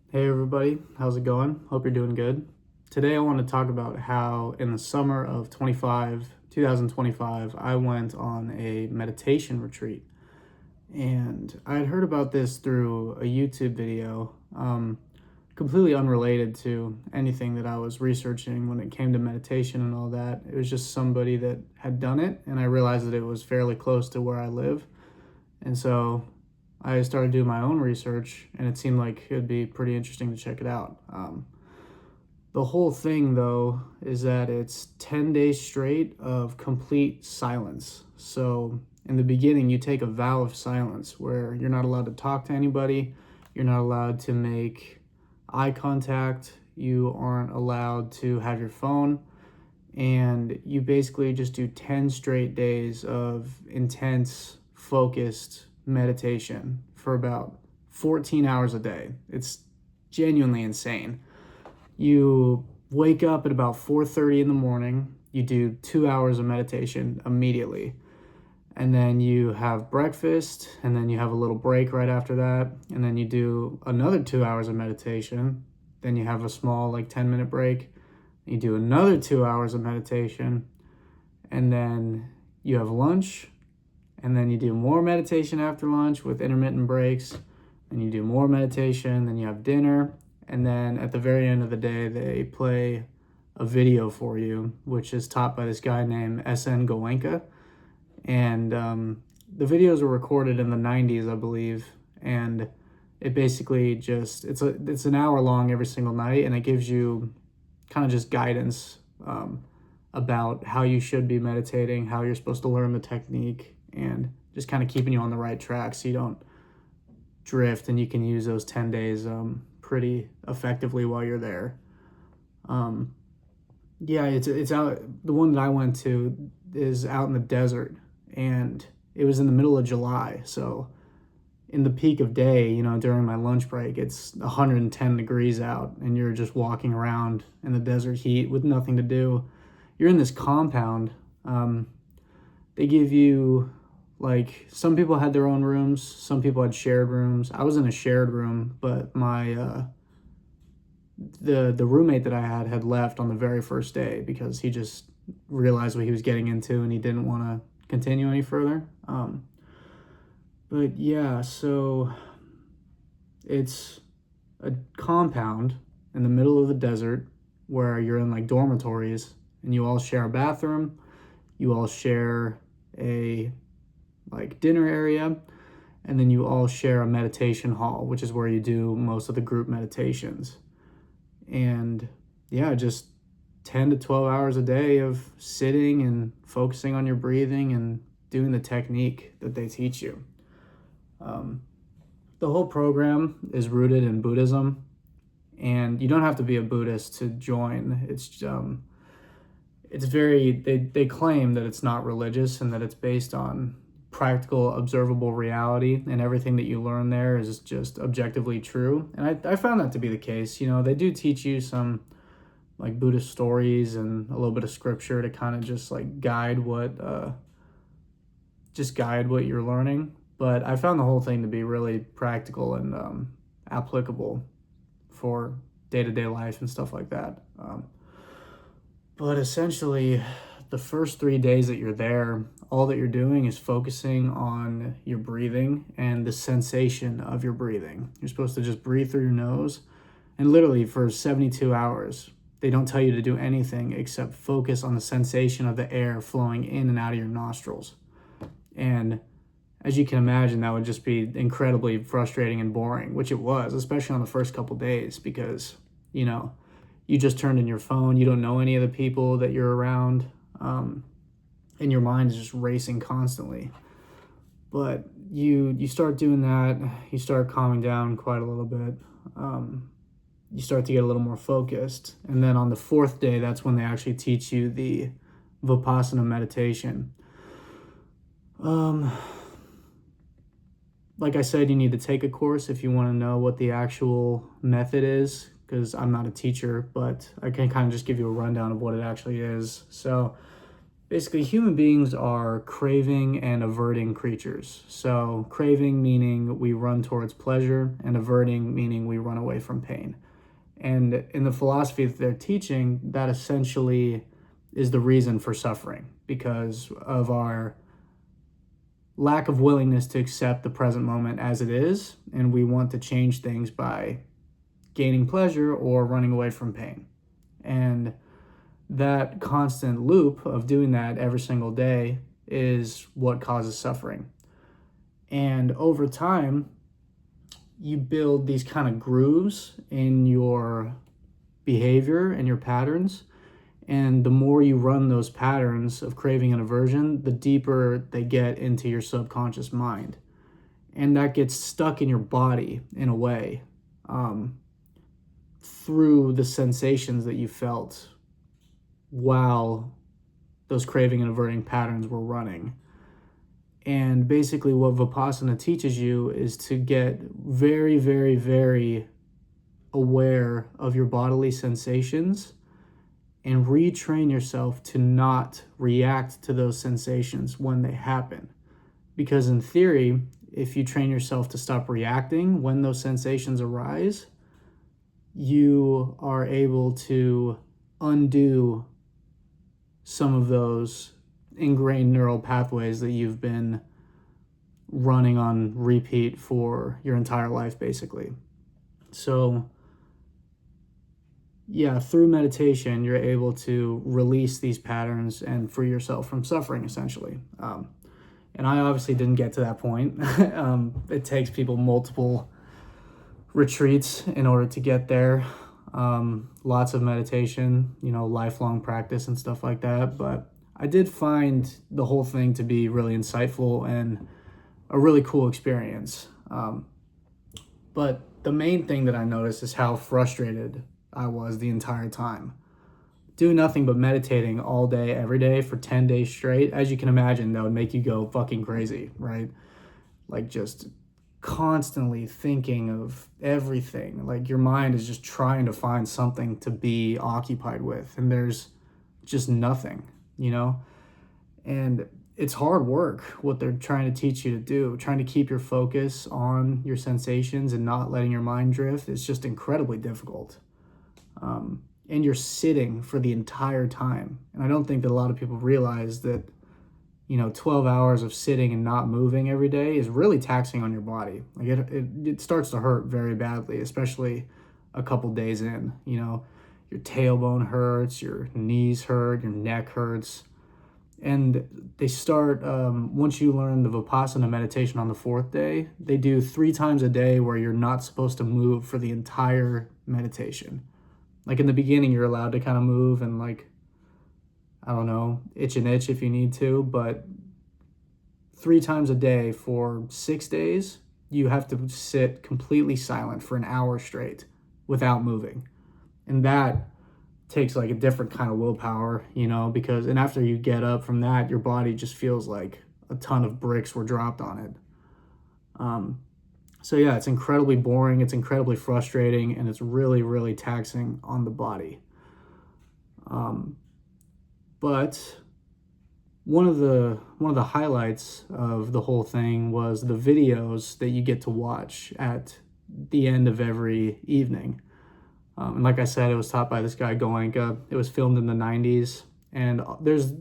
Hey everybody, how's it going? Hope you're doing good. Today I want to talk about how in the summer of 2025, I went on a meditation retreat. And I had heard about this through a YouTube video, completely unrelated to anything that I was researching when it came to meditation and all that. It was just somebody that had done it, and I realized that it was fairly close to where I live. And so I started doing my own research, and it seemed like it'd be pretty interesting to check it out. The whole thing, though, is that it's 10 days straight of complete silence. So, in the beginning, you take a vow of silence where you're not allowed to talk to anybody, you're not allowed to make eye contact, you aren't allowed to have your phone, and you basically just do 10 straight days of intense, focused meditation for about 14 hours a day. It's genuinely insane. You wake up at about 4:30 in the morning, you do 2 hours of meditation immediately. And then you have breakfast, and then you have a little break right after that, and then you do another 2 hours of meditation. Then you have a small, like 10-minute break. You do another 2 hours of meditation, and then you have lunch, and then you do more meditation after lunch with intermittent breaks, and you do more meditation, then you have dinner, and then at the very end of the day, they play a video for you, which is taught by this guy named S.N. Goenka. And the videos were recorded in the 90s, I believe, and it basically just, it's an hour long every single night, and it gives you kind of just guidance about how you should be meditating, how you're supposed to learn the technique, and just kind of keeping you on the right track so you don't drift, and you can use those 10 days pretty effectively while you're there. Yeah, it's out. The one that I went to is out in the desert, and it was in the middle of July. So in the peak of day, during my lunch break, it's 110 degrees out, and you're just walking around in the desert heat with nothing to do. You're in this compound. They give you, like, some people had their own rooms, some people had shared rooms. I was in a shared room, but my the roommate that I had left on the very first day because he just realized what he was getting into and he didn't want to continue any further. But yeah, so it's a compound in the middle of the desert where you're in like dormitories, and you all share a bathroom, you all share a like dinner area, and then you all share a meditation hall, which is where you do most of the group meditations. And yeah, just 10 to 12 hours a day of sitting and focusing on your breathing and doing the technique that they teach you. The whole program is rooted in Buddhism, and you don't have to be a Buddhist to join. It's very, they claim that it's not religious and that it's based on practical, observable reality, and everything that you learn there is just objectively true. And I found that to be the case. They do teach you some like Buddhist stories and a little bit of scripture to kind of just like guide what you're learning. But I found the whole thing to be really practical and applicable for day-to-day life and stuff like that. But essentially, the first 3 days that you're there, all that you're doing is focusing on your breathing and the sensation of your breathing. You're supposed to just breathe through your nose, and literally for 72 hours, they don't tell you to do anything except focus on the sensation of the air flowing in and out of your nostrils. And as you can imagine, that would just be incredibly frustrating and boring, which it was, especially on the first couple days, because, you just turned in your phone, you don't know any of the people that you're around, and your mind is just racing constantly. But you start doing that, you start calming down quite a little bit, you start to get a little more focused, and then on the fourth day, that's when they actually teach you the Vipassana meditation. Like I said, you need to take a course if you want to know what the actual method is, because I'm not a teacher, but I can kind of just give you a rundown of what it actually is. So Basically, human beings are craving and averting creatures. So, craving meaning we run towards pleasure, and averting meaning we run away from pain. And in the philosophy that they're teaching, that essentially is the reason for suffering because of our lack of willingness to accept the present moment as it is. And we want to change things by gaining pleasure or running away from pain. And that constant loop of doing that every single day is what causes suffering. And over time, you build these kind of grooves in your behavior and your patterns. And the more you run those patterns of craving and aversion, the deeper they get into your subconscious mind. And that gets stuck in your body in a way through the sensations that you felt while those craving and averting patterns were running. And basically what Vipassana teaches you is to get very, very, very aware of your bodily sensations and retrain yourself to not react to those sensations when they happen. Because in theory, if you train yourself to stop reacting when those sensations arise, you are able to undo some of those ingrained neural pathways that you've been running on repeat for your entire life, basically. So, yeah, through meditation, you're able to release these patterns and free yourself from suffering, essentially. And I obviously didn't get to that point. It takes people multiple retreats in order to get there. Lots of meditation, lifelong practice and stuff like that. But I did find the whole thing to be really insightful and a really cool experience. But the main thing that I noticed is how frustrated I was the entire time. Doing nothing but meditating all day, every day for 10 days straight, as you can imagine, that would make you go fucking crazy, right? Like just constantly thinking of everything. Like your mind is just trying to find something to be occupied with, and there's just nothing, And it's hard work what they're trying to teach you to do, trying to keep your focus on your sensations and not letting your mind drift. It's just incredibly difficult. And you're sitting for the entire time. And I don't think that a lot of people realize that 12 hours of sitting and not moving every day is really taxing on your body. Like it starts to hurt very badly, especially a couple days in. Your tailbone hurts, your knees hurt, your neck hurts. And they start, once you learn the Vipassana meditation on the fourth day, they do 3 times a day where you're not supposed to move for the entire meditation. Like in the beginning, you're allowed to kind of move and itch an itch if you need to, but 3 times a day for 6 days, you have to sit completely silent for an hour straight without moving. And that takes like a different kind of willpower, and after you get up from that, your body just feels like a ton of bricks were dropped on it. So yeah, it's incredibly boring, it's incredibly frustrating, and it's really, really taxing on the body. But one of the highlights of the whole thing was the videos that you get to watch at the end of every evening. And like I said, it was taught by this guy Goenka. It was filmed in the 90s, and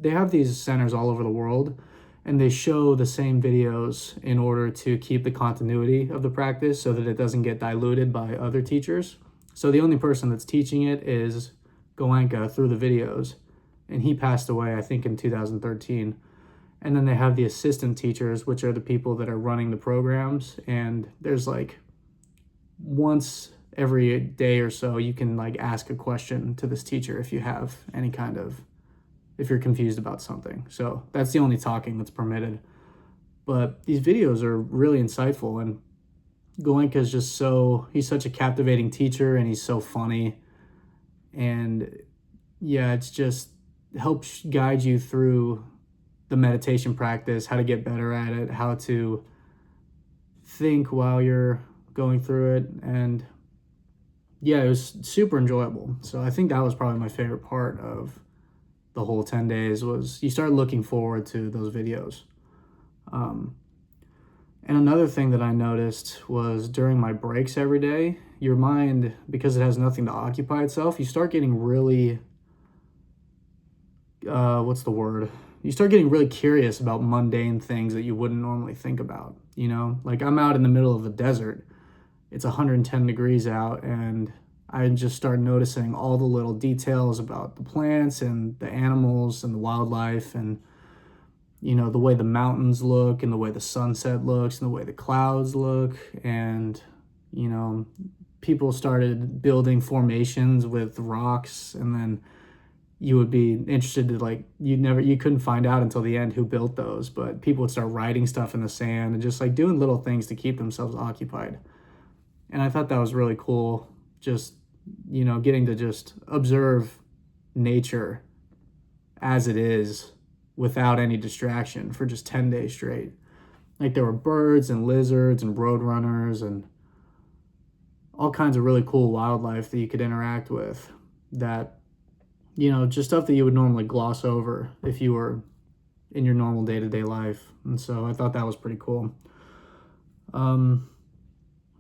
they have these centers all over the world, and they show the same videos in order to keep the continuity of the practice so that it doesn't get diluted by other teachers. So the only person that's teaching it is Goenka through the videos, and he passed away, I think, in 2013. And then they have the assistant teachers, which are the people that are running the programs, and there's like once every day or so you can ask a question to this teacher if you have if you're confused about something. So that's the only talking that's permitted. But these videos are really insightful, and Goenka is he's such a captivating teacher, and he's so funny. And yeah, it's just helps guide you through the meditation practice, how to get better at it, how to think while you're going through it. And yeah, it was super enjoyable. So I think that was probably my favorite part of the whole 10 days was you start looking forward to those videos. Um, and another thing that I noticed was during my breaks every day, your mind, because it has nothing to occupy itself, you start getting really, what's the word? You start getting really curious about mundane things that you wouldn't normally think about, you know? Like I'm out in the middle of the desert. It's 110 degrees out, and I just start noticing all the little details about the plants and the animals and the wildlife, and the way the mountains look and the way the sunset looks and the way the clouds look. And you know people started building formations with rocks, and then you would be interested to, like, you couldn't find out until the end who built those, but people would start writing stuff in the sand and just like doing little things to keep themselves occupied. And I thought that was really cool, just getting to just observe nature as it is without any distraction for just 10 days straight. Like there were birds and lizards and roadrunners and all kinds of really cool wildlife that you could interact with, that just stuff that you would normally gloss over if you were in your normal day-to-day life. And so I thought that was pretty cool. And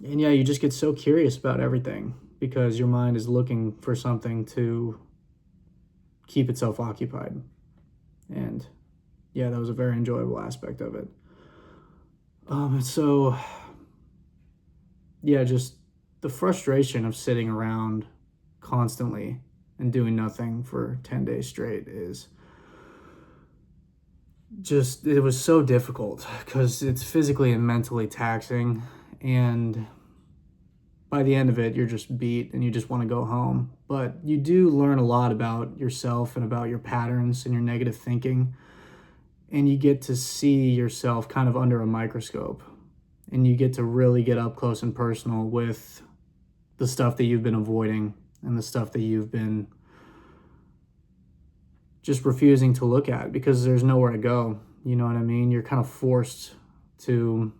yeah, you just get so curious about everything because your mind is looking for something to keep itself occupied. And yeah, that was a very enjoyable aspect of it. So yeah, just the frustration of sitting around constantly and doing nothing for 10 days straight is just, it was so difficult because it's physically and mentally taxing. And by the end of it, you're just beat and you just want to go home. But you do learn a lot about yourself and about your patterns and your negative thinking. And you get to see yourself kind of under a microscope. And you get to really get up close and personal with the stuff that you've been avoiding and the stuff that you've been just refusing to look at because there's nowhere to go. You know what I mean? You're kind of forced to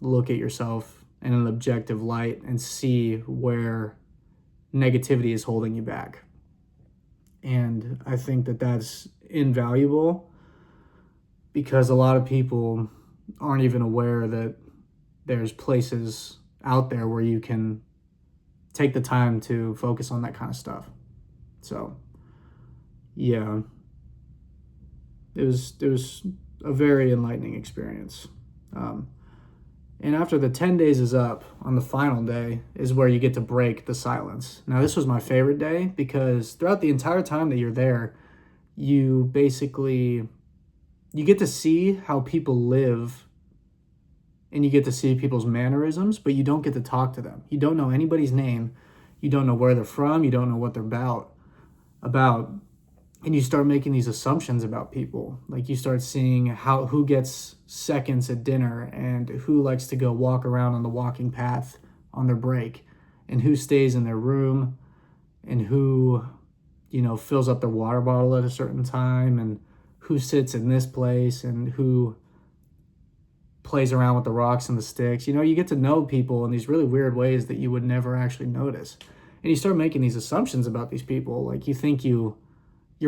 look at yourself in an objective light and see where negativity is holding you back. And I think that that's invaluable because a lot of people aren't even aware that there's places out there where you can take the time to focus on that kind of stuff. So yeah, it was a very enlightening experience. And after the 10 days is up, on the final day is where you get to break the silence. Now, this was my favorite day because throughout the entire time that you're there, you get to see how people live and you get to see people's mannerisms, but you don't get to talk to them. You don't know anybody's name. You don't know where they're from. You don't know what they're about. And you start making these assumptions about people. Like you start seeing who gets seconds at dinner and who likes to go walk around on the walking path on their break and who stays in their room and who, fills up their water bottle at a certain time and who sits in this place and who plays around with the rocks and the sticks. You get to know people in these really weird ways that you would never actually notice. And you start making these assumptions about these people. Like you think your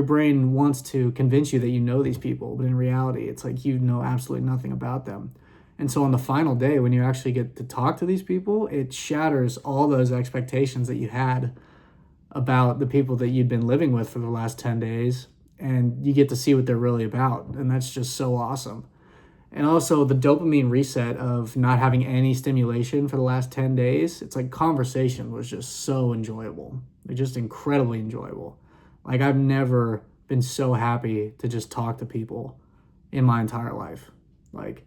brain wants to convince you that you know these people, but in reality, it's like you know absolutely nothing about them. And so on the final day, when you actually get to talk to these people, it shatters all those expectations that you had about the people that you'd been living with for the last 10 days. And you get to see what they're really about. And that's just so awesome. And also the dopamine reset of not having any stimulation for the last 10 days, it's like conversation was just so enjoyable. Like just incredibly enjoyable. Like I've never been so happy to just talk to people in my entire life. Like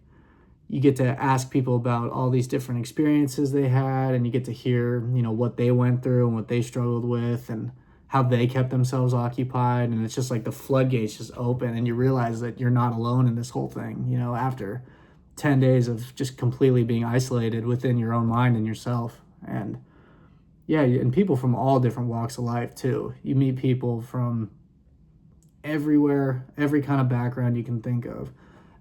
you get to ask people about all these different experiences they had, and you get to hear, what they went through and what they struggled with and how they kept themselves occupied. And it's just like the floodgates just open and you realize that you're not alone in this whole thing, after 10 days of just completely being isolated within your own mind and yourself. And yeah, and people from all different walks of life too. You meet people from everywhere, every kind of background you can think of.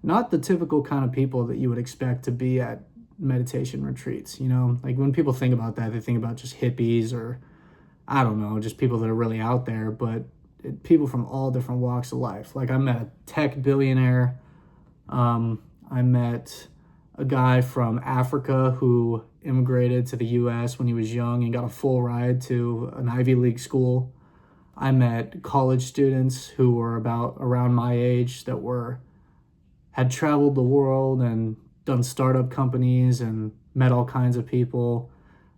Not the typical kind of people that you would expect to be at meditation retreats. Like when people think about that, they think about just hippies or I don't know, just people that are really out there. But people from all different walks of life. Like I met a tech billionaire. I met a guy from Africa who immigrated to the US when he was young and got a full ride to an Ivy League school. I met college students who were about around my age that had traveled the world and done startup companies and met all kinds of people.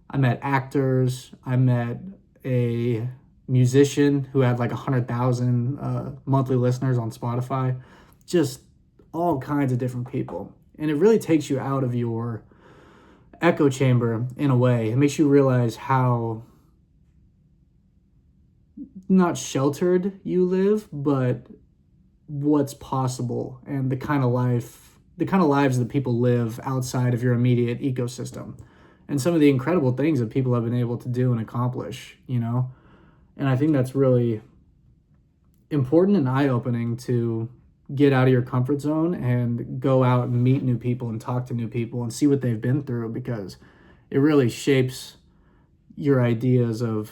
I met actors. I met a musician who had like 100,000 monthly listeners on Spotify. Just all kinds of different people. And it really takes you out of your echo chamber in a way. It makes you realize how not sheltered you live, but what's possible and the kind of lives that people live outside of your immediate ecosystem and some of the incredible things that people have been able to do and accomplish, And I think that's really important and eye-opening to get out of your comfort zone and go out and meet new people and talk to new people and see what they've been through, because it really shapes your ideas of,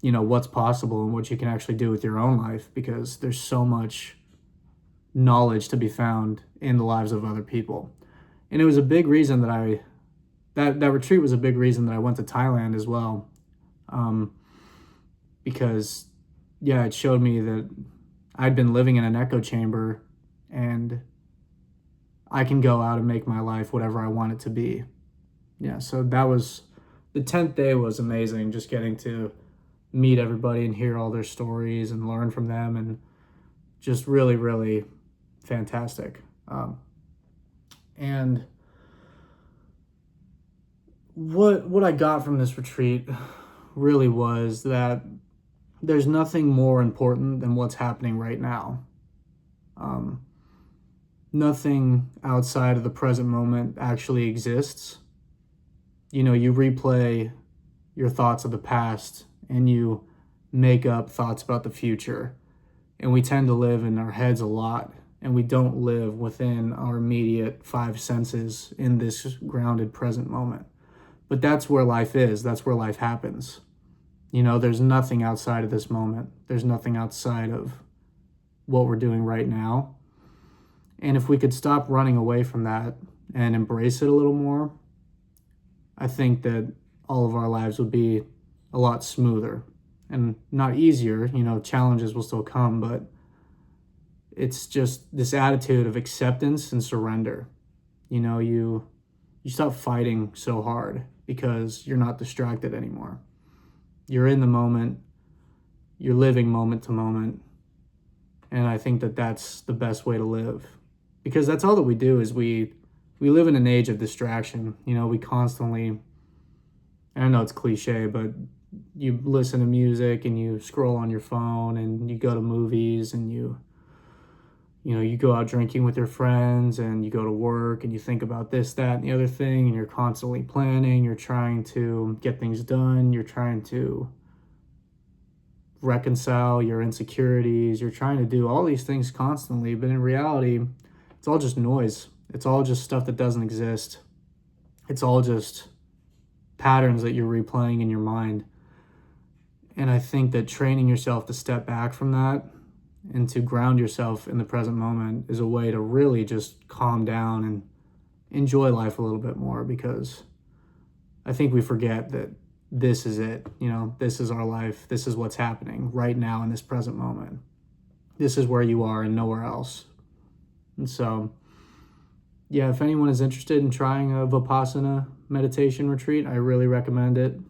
what's possible and what you can actually do with your own life, because there's so much knowledge to be found in the lives of other people. And it was a big reason that retreat was a big reason that I went to Thailand as well. Because it showed me that I'd been living in an echo chamber and I can go out and make my life whatever I want it to be. So that was, the 10th day was amazing, just getting to meet everybody and hear all their stories and learn from them, and just really, really fantastic. And what I got from this retreat really was that there's nothing more important than what's happening right now. Nothing outside of the present moment actually exists. You replay your thoughts of the past and you make up thoughts about the future. And we tend to live in our heads a lot, and we don't live within our immediate 5 senses in this grounded present moment. But that's where life is. That's where life happens. There's nothing outside of this moment. There's nothing outside of what we're doing right now. And if we could stop running away from that and embrace it a little more, I think that all of our lives would be a lot smoother and not easier. Challenges will still come, but it's just this attitude of acceptance and surrender. You stop fighting so hard because you're not distracted anymore. You're in the moment, you're living moment to moment. And I think that that's the best way to live, because that's all that we do is we live in an age of distraction. We constantly, I know it's cliche, but you listen to music and you scroll on your phone and you go to movies and you go out drinking with your friends and you go to work and you think about this, that, and the other thing, and you're constantly planning, you're trying to get things done, you're trying to reconcile your insecurities, you're trying to do all these things constantly, but in reality, it's all just noise. It's all just stuff that doesn't exist. It's all just patterns that you're replaying in your mind. And I think that training yourself to step back from that and to ground yourself in the present moment is a way to really just calm down and enjoy life a little bit more, because I think we forget that this is it. This is our life. This is what's happening right now in this present moment. This is where you are and nowhere else. And so, if anyone is interested in trying a Vipassana meditation retreat, I really recommend it.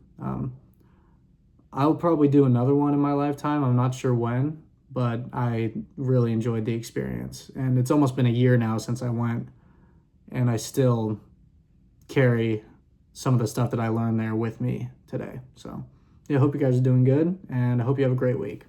I'll probably do another one in my lifetime. I'm not sure when, but I really enjoyed the experience. And it's almost been a year now since I went, and I still carry some of the stuff that I learned there with me today. So, I hope you guys are doing good, and I hope you have a great week.